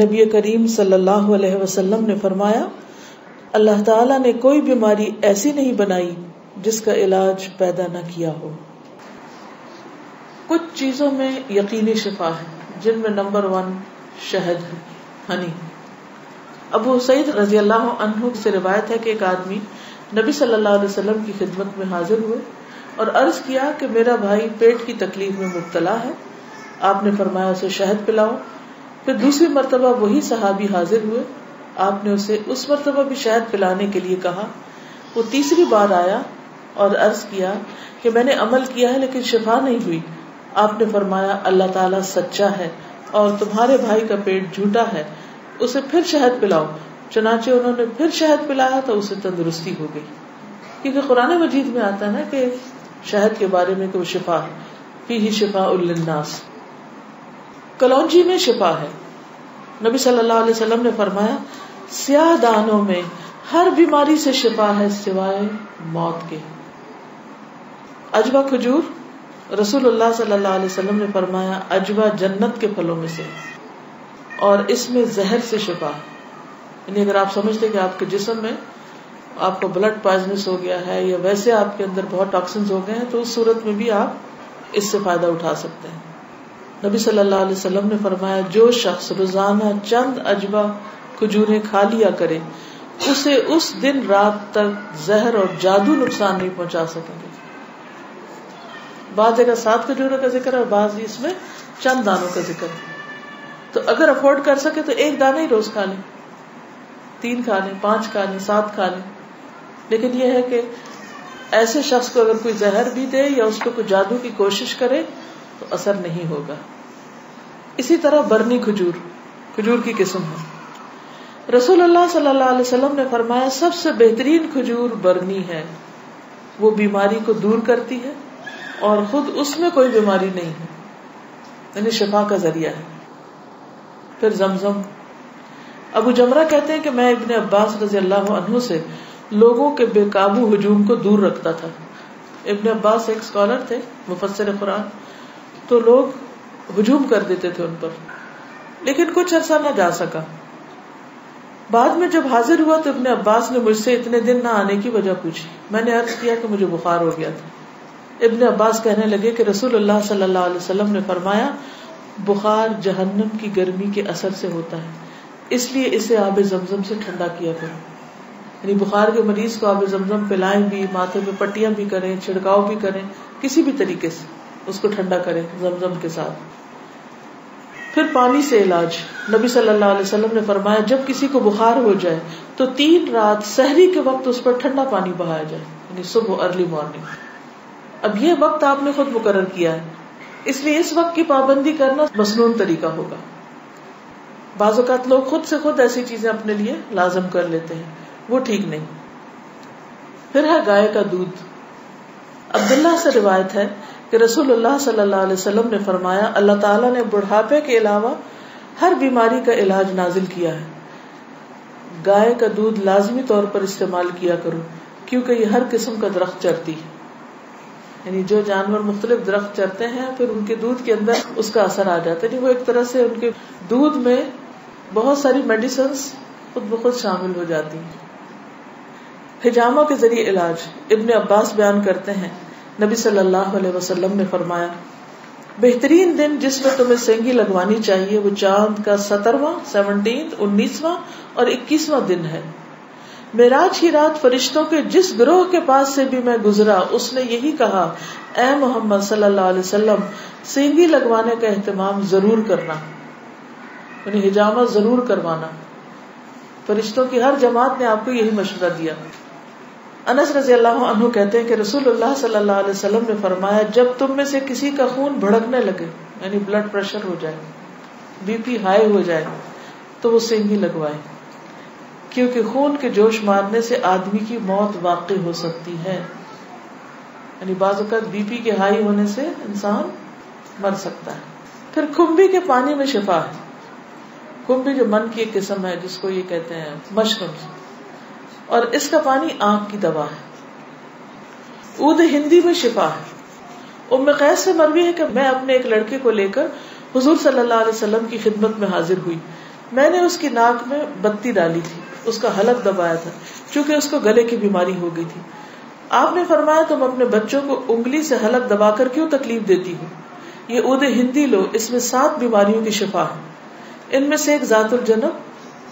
نبی کریم صلی اللہ علیہ وسلم نے فرمایا اللہ تعالیٰ نے کوئی بیماری ایسی نہیں بنائی جس کا علاج پیدا نہ کیا ہو. کچھ چیزوں میں یقینی شفا ہے جن میں نمبر 1 شہد ہے، ہنی. ابو سعید رضی اللہ عنہ سے روایت ہے کہ ایک آدمی نبی صلی اللہ علیہ وسلم کی خدمت میں حاضر ہوئے اور عرض کیا کہ میرا بھائی پیٹ کی تکلیف میں مبتلا ہے. آپ نے فرمایا اسے شہد پلاؤ. پھر دوسری مرتبہ وہی صحابی حاضر ہوئے. آپ نے اسے اس مرتبہ بھی شہد پلانے کے لیے کہا. وہ تیسری بار آیا اور عرض کیا کہ میں نے عمل کیا ہے لیکن شفا نہیں ہوئی. آپ نے فرمایا اللہ تعالیٰ سچا ہے اور تمہارے بھائی کا پیٹ جھوٹا ہے، اسے پھر شہد پلاؤ. چنانچہ انہوں نے پھر شہد پلایا تو اسے تندرستی ہو گئی. کیونکہ قرآن مجید میں آتا ہے نا کہ شہد کے بارے میں کہ وہ شفا ہے، فیہ شفاء للناس. کلونجی میں شفا ہے. نبی صلی اللہ علیہ وسلم نے فرمایا سیاہ دانوں میں ہر بیماری سے شفا ہے سوائے موت کے. عجوہ کھجور، رسول اللہ صلی اللہ علیہ وسلم نے فرمایا عجوہ جنت کے پھلوں میں سے اور اس میں زہر سے شفا. یعنی اگر آپ سمجھتے کہ آپ کے جسم میں آپ کو بلڈ پوائزنس ہو گیا ہے یا ویسے آپ کے اندر بہت ٹاکسنز ہو گئے ہیں تو اس صورت میں بھی آپ اس سے فائدہ اٹھا سکتے ہیں. نبی صلی اللہ علیہ وسلم نے فرمایا جو شخص روزانہ چند عجوہ کھجوریں کھا لیا کرے اسے اس دن رات تک زہر اور جادو نقصان نہیں پہنچا سکیں گے. بعض جگہ 7 کھجوروں کا ذکر ہے اور بعض اس میں چند دانوں کا ذکر ہے. تو اگر افورڈ کر سکے تو ایک دانہ ہی روز کھا لیں، 3 کھا لیں، 5 کھا لیں، 7 کھا لیں. لیکن یہ ہے کہ ایسے شخص کو اگر کوئی زہر بھی دے یا اس کو کوئی جادو کی کوشش کرے تو اثر نہیں ہوگا. اسی طرح برنی کھجور کی قسم ہے. رسول اللہ صلی اللہ علیہ وسلم نے فرمایا سب سے بہترین کھجور برنی ہے، وہ بیماری کو دور کرتی ہے اور خود اس میں کوئی بیماری نہیں ہے، یعنی شفا کا ذریعہ ہے. پھر زمزم. ابو جمرہ کہتے ہیں کہ میں ابن عباس رضی اللہ عنہ سے لوگوں کے بے قابو ہجوم کو دور رکھتا تھا. ابن عباس ایک اسکالر تھے، مفسر قرآن. تو لوگ ہجوم کر دیتے تھے ان پر، لیکن کچھ عرصہ نہ جا سکا. بعد میں جب حاضر ہوا تو ابن عباس نے مجھ سے اتنے دن نہ آنے کی وجہ پوچھی. میں نے عرض کیا کہ مجھے بخار ہو گیا تھا. ابن عباس کہنے لگے کہ رسول اللہ صلی اللہ علیہ وسلم نے فرمایا بخار جہنم کی گرمی کے اثر سے ہوتا ہے، اس لیے اسے آب زمزم سے ٹھنڈا کیا کرو. یعنی بخار کے مریض کو آب زمزم پلائیں بھی، ماتھے پہ پٹیاں بھی کریں، چھڑکاؤ بھی کریں، کسی بھی طریقے سے اس کو ٹھنڈا کریں زمزم کے ساتھ. پھر پانی سے علاج. نبی صلی اللہ علیہ وسلم نے فرمایا جب کسی کو بخار ہو جائے تو 3 رات سحری کے وقت اس پر ٹھنڈا پانی بہایا جائے، یعنی صبح ارلی مارننگ. اب یہ وقت آپ نے خود مقرر کیا ہے، اس لیے اس وقت کی پابندی کرنا مسنون طریقہ ہوگا. بعض اوقات لوگ خود سے خود ایسی چیزیں اپنے لیے لازم کر لیتے ہیں، وہ ٹھیک نہیں. پھر ہے گائے کا دودھ. عبداللہ سے روایت ہے کہ رسول اللہ صلی اللہ علیہ وسلم نے فرمایا اللہ تعالیٰ نے بڑھاپے کے علاوہ ہر بیماری کا علاج نازل کیا ہے. گائے کا دودھ لازمی طور پر استعمال کیا کرو کیونکہ یہ ہر قسم کا درخت چرتی ہے. یعنی جو جانور مختلف درخت چرتے ہیں پھر ان کے دودھ کے اندر اس کا اثر آ جاتا ہے. وہ ایک طرح سے ان کے دودھ میں بہت ساری میڈیسنز خود بخود شامل ہو جاتی ہیں. حجامہ کے ذریعے علاج. ابن عباس بیان کرتے ہیں نبی صلی اللہ علیہ وسلم نے فرمایا بہترین دن جس میں تمہیں سینگی لگوانی چاہیے وہ چاند کا 17واں 19واں اور 21واں دن ہے. معراج کی رات فرشتوں کے جس گروہ کے پاس سے بھی میں گزرا اس نے یہی کہا اے محمد صلی اللہ علیہ وسلم سینگی لگوانے کا اہتمام ضرور کرنا، یعنی حجامہ ضرور کروانا. فرشتوں کی ہر جماعت نے آپ کو یہی مشورہ دیا. انس رضی اللہ عنہ کہتے ہیں کہ رسول اللہ صلی اللہ علیہ وسلم نے فرمایا جب تم میں سے کسی کا خون بھڑکنے لگے، یعنی بلڈ پریشر ہو جائے، بی پی ہائی ہو جائے، تو وہ سینگی لگوائے، کیونکہ خون کے جوش مارنے سے آدمی کی موت واقع ہو سکتی ہے. یعنی بعض اوقات بی پی کے ہائی ہونے سے انسان مر سکتا ہے. پھر کھمبی کے پانی میں شفا ہے. کھمبی جو من کی ایک قسم ہے جس کو یہ کہتے ہیں مشروم، اور اس کا پانی آنکھ کی دوا ہے. عود ہندی میں شفا ہے. ام قیس سے مروی ہے کہ میں اپنے ایک لڑکے کو لے کر حضور صلی اللہ علیہ وسلم کی خدمت میں حاضر ہوئی. میں نے اس کی ناک میں بتی ڈالی تھی، اس کا حلق دبایا تھا، چونکہ اس کو گلے کی بیماری ہو گئی تھی. آپ نے فرمایا تم اپنے بچوں کو انگلی سے حلق دبا کر کیوں تکلیف دیتی ہو؟ یہ عود ہندی لو، اس میں 7 بیماریوں کی شفا ہے. ان میں سے ایک ذات الجنب،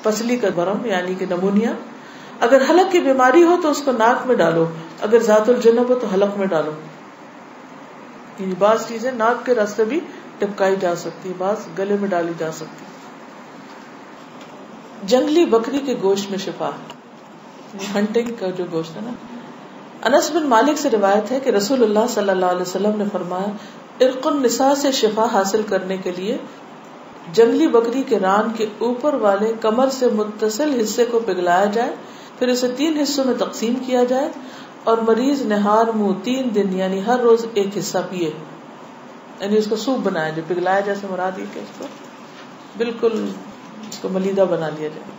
پسلی کا ورم یعنی کہ نمونیا. اگر حلق کی بیماری ہو تو اس کو ناک میں ڈالو، اگر ذات الجنب ہو تو حلق میں ڈالو. یعنی بعض چیزیں ناک کے راستے بھی ٹپکائی جا سکتی، بعض گلے میں ڈالی جا سکتی. جنگلی بکری کے گوشت میں شفا، ہنٹنگ کا جو گوشت ہے نا. انس بن مالک سے روایت ہے کہ رسول اللہ صلی اللہ علیہ وسلم نے فرمایا ارق النساء سے شفا حاصل کرنے کے لیے جنگلی بکری کے ران کے اوپر والے کمر سے متصل حصے کو پگھلایا جائے، پھر اسے 3 حصوں میں تقسیم کیا جائے اور مریض نہار منہ 3 دن یعنی ہر روز ایک حصہ پیے. یعنی اس کو سوپ بنایا جائے، پگھلایا جیسے مراد یہ کہ اس کو بالکل اس کو ملیدہ بنا لیا جائے.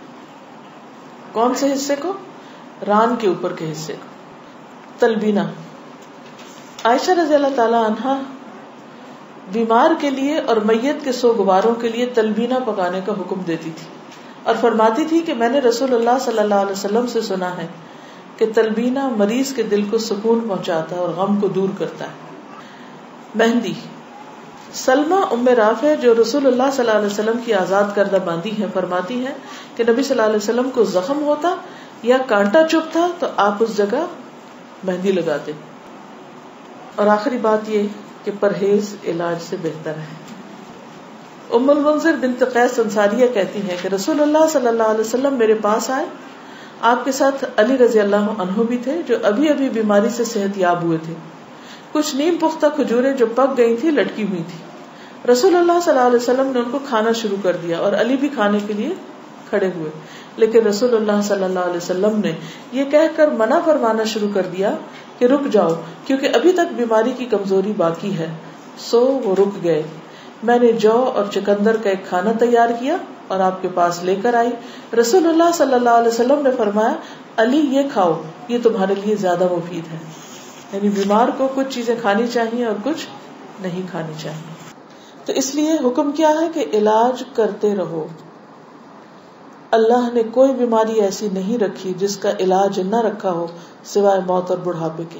کون سے حصے کو؟ ران کے اوپر کے حصے کو. تلبینہ، عائشہ رضی اللہ تعالی عنہا بیمار کے لیے اور میت کے سوگواروں کے لیے تلبینہ پکانے کا حکم دیتی تھی اور فرماتی تھی کہ میں نے رسول اللہ صلی اللہ علیہ وسلم سے سنا ہے کہ تلبینہ مریض کے دل کو سکون پہنچاتا ہے اور غم کو دور کرتا ہے. مہندی، سلمہ ام رافع جو رسول اللہ صلی اللہ علیہ وسلم کی آزاد کردہ باندی ہیں فرماتی ہیں کہ نبی صلی اللہ علیہ وسلم کو زخم ہوتا یا کانٹا چبھتا تو آپ اس جگہ مہندی لگاتے. اور آخری بات یہ کہ پرہیز علاج سے بہتر ہے. ام المنذر بنت قیس انصاریہ کہتی ہیں کہ رسول اللہ صلی اللہ علیہ وسلم میرے پاس آئے، آپ کے ساتھ علی رضی اللہ عنہ بھی تھے جو ابھی ابھی بیماری سے صحت یاب ہوئے تھے. کچھ نیم پختہ کھجوریں جو پک گئی تھی لٹکی ہوئی تھی. رسول اللہ صلی اللہ علیہ وسلم نے ان کو کھانا شروع کر دیا اور علی بھی کھانے کے لیے کھڑے ہوئے، لیکن رسول اللہ صلی اللہ علیہ وسلم نے یہ کہہ کر منع فرمانا شروع کر دیا کہ رک جاؤ کیونکہ ابھی تک بیماری کی کمزوری باقی ہے. سو وہ رک گئے. میں نے جو اور چکندر کا ایک کھانا تیار کیا اور آپ کے پاس لے کر آئی. رسول اللہ صلی اللہ علیہ وسلم نے فرمایا علی یہ کھاؤ، یہ تمہارے لیے زیادہ مفید ہے. یعنی بیمار کو کچھ چیزیں کھانی چاہیے اور کچھ نہیں کھانی چاہیے. تو اس لیے حکم کیا ہے کہ علاج کرتے رہو. اللہ نے کوئی بیماری ایسی نہیں رکھی جس کا علاج نہ رکھا ہو سوائے موت اور بڑھاپے کے.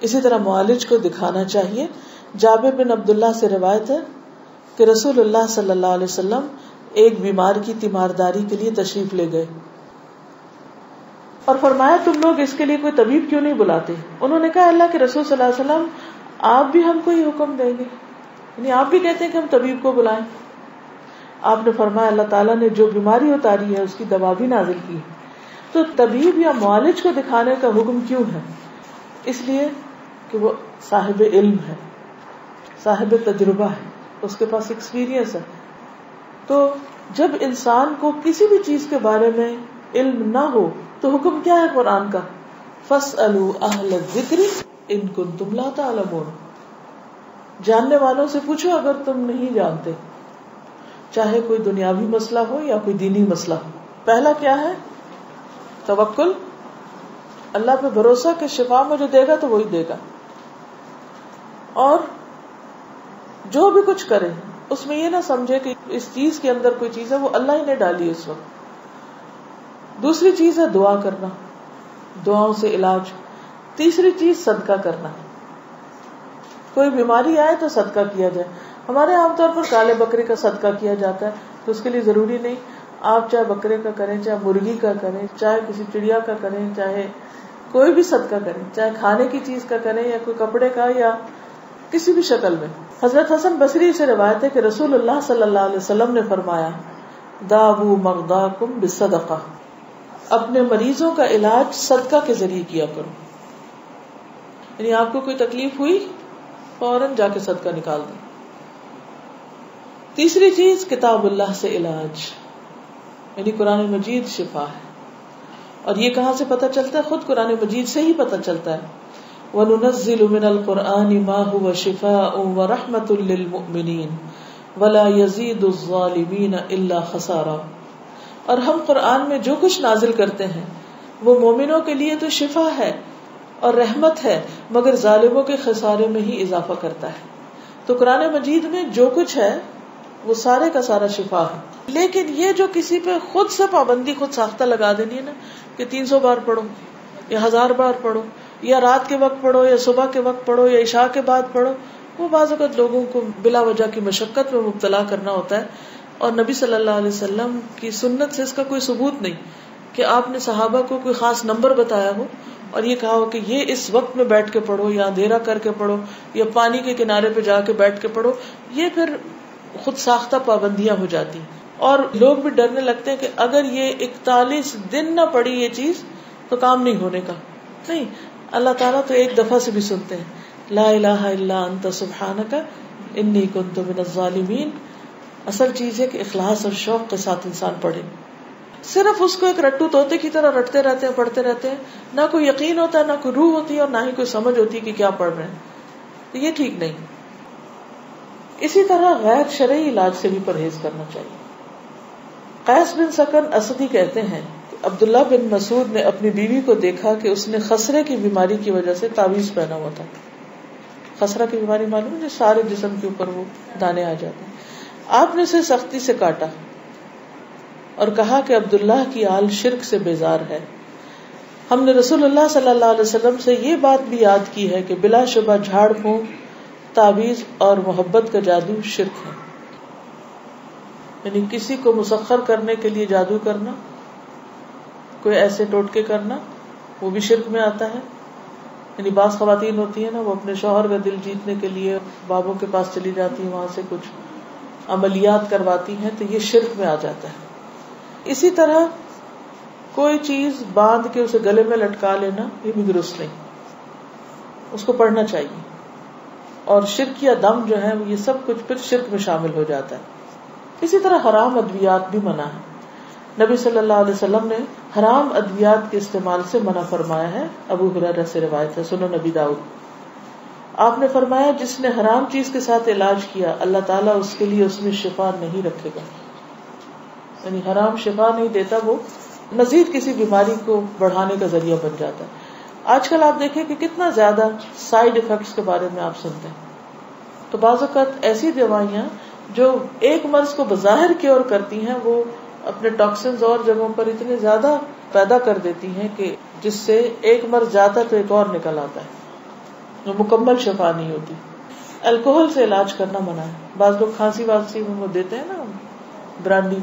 اسی طرح معالج کو دکھانا چاہیے. جابر بن عبداللہ سے روایت ہے کہ رسول اللہ صلی اللہ علیہ وسلم ایک بیمار کی تیمارداری کے لیے تشریف لے گئے اور فرمایا تم لوگ اس کے لیے کوئی طبیب کیوں نہیں بلاتے؟ انہوں نے کہا اللہ کے رسول صلی اللہ علیہ وسلم آپ بھی ہم کو ہی حکم دیں گے، یعنی آپ بھی کہتے ہیں کہ ہم طبیب کو بلائیں. آپ نے فرمایا اللہ تعالیٰ نے جو بیماری اتاری ہے اس کی دوا بھی نازل کی. تو طبیب یا معالج کو دکھانے کا حکم کیوں ہے؟ اس لیے کہ وہ صاحب علم ہے، صاحب تجربہ ہے، اس کے پاس ایکسپیرینس ہے. تو جب انسان کو کسی بھی چیز کے بارے میں علم نہ ہو تو حکم کیا ہے قرآن کا؟ فَاسْأَلُوا أَهْلَ الذِّكْرِ إِن كُنتُمْ لَا تَعْلَمُونَ. جاننے والوں سے پوچھو اگر تم نہیں جانتے، چاہے کوئی دنیاوی مسئلہ ہو یا کوئی دینی مسئلہ ہو. پہلا کیا ہے؟ توکل، اللہ پہ بھروسہ کہ شفا مجھے دے گا تو وہی دے گا. اور جو بھی کچھ کرے اس میں یہ نہ سمجھے کہ اس چیز کے اندر کوئی چیز ہے، وہ اللہ ہی نے ڈالی اس وقت. دوسری چیز ہے دعا کرنا، دعاؤں سے علاج. تیسری چیز صدقہ کرنا. کوئی بیماری آئے تو صدقہ کیا جائے. ہمارے عام طور پر کالے بکرے کا صدقہ کیا جاتا ہے، تو اس کے لیے ضروری نہیں آپ چاہے بکرے کا کریں، چاہے مرغی کا کریں، چاہے کسی چڑیا کا کریں، چاہے کوئی بھی صدقہ کریں، چاہے کھانے کی چیز کا کریں یا کوئی کپڑے کا یا کسی بھی شکل میں. حضرت حسن بصری سے روایت ہے کہ رسول اللہ صلی اللہ علیہ وسلم نے فرمایا داؤ مرضاکم بالصدقہ، اپنے مریضوں کا علاج صدقہ کے ذریعے کیا کرو. یعنی آپ کو کوئی تکلیف ہوئی فوراً جا کے صدقہ نکال دیں. تیسری چیز کتاب اللہ سے علاج، یعنی قرآن مجید شفا ہے. اور یہ کہاں سے پتہ چلتا ہے؟ خود قرآن مجید سے ہی پتہ چلتا ہے. وَنُنَزِّلُ مِنَ الْقُرْآنِ مَا هُوَ شِفَاءٌ وَرَحْمَةٌ لِّلْمُؤْمِنِينَ وَلَا يَزِيدُ الظَّالِمِينَ إِلَّا خَسَارًا. اور ہم قرآن میں جو کچھ نازل کرتے ہیں وہ مومنوں کے لیے تو شفا ہے اور رحمت ہے، مگر ظالموں کے خسارے میں ہی اضافہ کرتا ہے. تو قرآن مجید میں جو کچھ ہے وہ سارے کا سارا شفا ہے. لیکن یہ جو کسی پہ خود سے پابندی خود ساختہ لگا دینی ہے نا کہ 300 بار پڑھو یا 1000 بار پڑھو یا رات کے وقت پڑھو یا صبح کے وقت پڑھو یا عشاء کے بعد پڑھو، وہ بعض اوقات لوگوں کو بلا وجہ کی مشقت میں مبتلا کرنا ہوتا ہے. اور نبی صلی اللہ علیہ وسلم کی سنت سے اس کا کوئی ثبوت نہیں کہ آپ نے صحابہ کو کوئی خاص نمبر بتایا ہو اور یہ کہا ہو کہ یہ اس وقت میں بیٹھ کے پڑھو یا اندھیرا کر کے پڑھو یا پانی کے کنارے پہ جا کے بیٹھ کے پڑھو. یہ پھر خود ساختہ پابندیاں ہو جاتی ہیں اور لوگ بھی ڈرنے لگتے ہیں کہ اگر یہ 41 دن نہ پڑی یہ چیز تو کام نہیں ہونے کا. نہیں، اللہ تعالیٰ تو ایک دفعہ سے بھی سنتے ہیں. لا الہ الا انت سبحانک انی کنت من الظالمین. اصل چیز ہے کہ اخلاص اور شوق کے ساتھ انسان پڑھے. صرف اس کو ایک رٹو طوطے کی طرح رٹتے رہتے ہیں، پڑھتے رہتے ہیں، نہ کوئی یقین ہوتا ہے، نہ کوئی روح ہوتی ہے اور نہ ہی کوئی سمجھ ہوتی ہے کہ کیا پڑھ رہے ہیں. تو یہ ٹھیک نہیں. اسی طرح غیر شرعی علاج سے بھی پرہیز کرنا چاہیے. قیس بن سکن اسدی کہتے ہیں کہ عبداللہ بن مسعود نے اپنی بیوی کو دیکھا کہ اس نے خسرے کی بیماری کی وجہ سے تعویذ پہنا ہوا تھا. خسرہ کی بیماری معلوم ہے، سارے جسم کے اوپر وہ دانے آ جاتے ہیں. آپ نے اسے سختی سے کاٹا اور کہا کہ عبداللہ کی آل شرک سے بیزار ہے. ہم نے رسول اللہ صلی اللہ علیہ وسلم سے یہ بات بھی یاد کی ہے کہ بلا شبہ جھاڑ پھونک، تعویذ اور محبت کا جادو شرک ہے. یعنی کسی کو مسخر کرنے کے لیے جادو کرنا، کوئی ایسے ٹوٹکے کرنا، وہ بھی شرک میں آتا ہے. یعنی بعض خواتین ہوتی ہیں نا، وہ اپنے شوہر کا دل جیتنے کے لیے بابوں کے پاس چلی جاتی ہیں، وہاں سے کچھ عملیات کرواتی ہیں، تو یہ شرک میں آ جاتا ہے. اسی طرح کوئی چیز باندھ کے اسے گلے میں لٹکا لینا، یہ بھی درست نہیں. اس کو پڑھنا چاہیے. اور شرک یا دم جو ہے یہ سب کچھ پھر شرک میں شامل ہو جاتا ہے. اسی طرح حرام ادویات بھی منع ہے. نبی صلی اللہ علیہ وسلم نے حرام ادویات کے استعمال سے منع فرمایا ہے. ابو ہریرہ سے روایت ہے، سنن نبی داؤد. آپ نے فرمایا جس نے حرام چیز کے ساتھ علاج کیا اللہ تعالیٰ اس کے لیے اس میں شفا نہیں رکھے گا. یعنی حرام شفا نہیں دیتا، وہ مزید کسی بیماری کو بڑھانے کا ذریعہ بن جاتا ہے. آج کل آپ دیکھیں کہ کتنا زیادہ سائیڈ ایفیکٹس کے بارے میں آپ سنتے ہیں. تو بعض اوقات ایسی دوائیاں جو ایک مرض کو بظاہر کیور کرتی ہیں، وہ اپنے ٹاکسنز اور جگہوں پر اتنے زیادہ پیدا کر دیتی ہیں کہ جس سے ایک مرض جاتا ہے تو ایک اور نکل آتا ہے، جو مکمل شفا نہیں ہوتی. الکوہل سے علاج کرنا منع ہے. بعض لوگ کھانسی وانسی میں وہ دیتے ہیں نا برانڈی،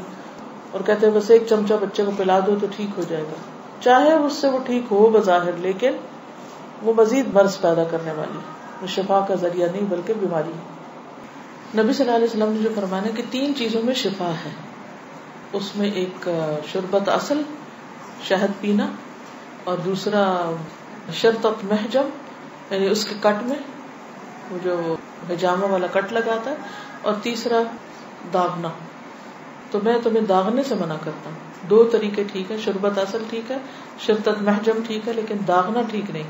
اور کہتے ہیں بس ایک چمچہ بچے کو پلا دو تو ٹھیک ہو جائے گا. چاہے اس سے وہ ٹھیک ہو بظاہر، لیکن وہ مزید مرض پیدا کرنے والی، وہ شفا کا ذریعہ نہیں بلکہ بیماری. نبی صلی اللہ علیہ وسلم نے جو فرمایا کہ 3 چیزوں میں شفا ہے، اس میں ایک شربت اصل، شہد پینا، اور دوسرا شرطت محجم، یعنی اس کے کٹ میں وہ جو حجامہ والا کٹ لگاتا ہے، اور تیسرا داغنا. تو میں تمہیں داغنے سے منع کرتا ہوں. 2 طریقے ٹھیک ہے، شربت اصل ٹھیک ہے، شرطت محجم ٹھیک ہے، لیکن داغنا ٹھیک نہیں.